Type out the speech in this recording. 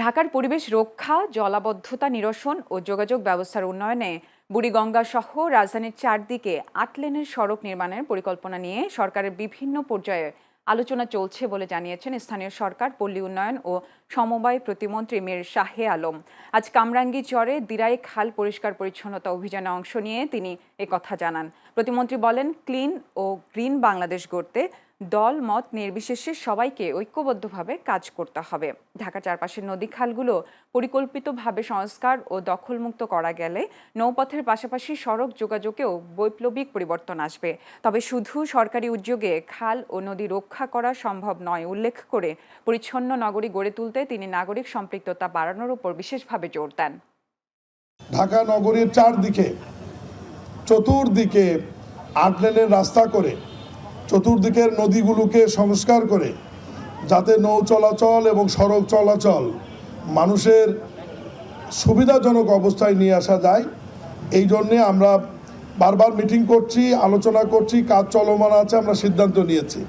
ঢাকার পরিবেশ রক্ষা, জলাবদ্ধতা নিরসন ও যোগাযোগ ব্যবস্থার উন্নয়নে বুড়িগঙ্গা সহ রাজধানীর চারদিকে ৮ লেনের সড়ক নির্মাণের পরিকল্পনা নিয়ে সরকারের বিভিন্ন পর্যায়ে আলোচনা চলছে বলে জানিয়েছেন স্থানীয় সরকার, পল্লী উন্নয়ন ও সমবায় প্রতিমন্ত্রী মীর শাহে আলম। আজ কামরাঙ্গীরচরে দিরাই খাল পরিষ্কার পরিচ্ছন্নতা অভিযানে অংশ নিয়ে তিনি একথা জানান। প্রতিমন্ত্রী বলেন, ক্লিন ও গ্রিন বাংলাদেশ গড়তে দল মত নির্বিশেষে সবাইকে ঐক্যবদ্ধভাবে কাজ করতে হবে। ঢাকার চারপাশের নদী খালগুলো পরিকল্পিতভাবে সংস্কার ও দখলমুক্ত করা গেলে নৌপথের পাশাপাশি সড়ক যোগাযোগেও বৈপ্লবিক পরিবর্তন আসবে। তবে শুধু সরকারি উদ্যোগে খাল ও নদী রক্ষা করা সম্ভব নয় উল্লেখ করে পরিচ্ছন্ন নগরী গড়ে তুলতে তিনি নাগরিক সম্পৃক্ততা বাড়ানোর উপর বিশেষভাবে জোর দেন। ঢাকা নগরীর চারদিকে চতুর্দিকে ৮ লেনের রাস্তা করে চতুর্দিকের নদীগুলোকে সংস্কার করে যাতে নৌ চলাচল এবং সড়ক চলাচল মানুষের সুবিধাজনক অবস্থায় নিয়ে আসা যায়, এই জন্যে আমরা বারবার মিটিং করছি, আলোচনা করছি, কাজ চলমান আছে, আমরা সিদ্ধান্ত নিয়েছি।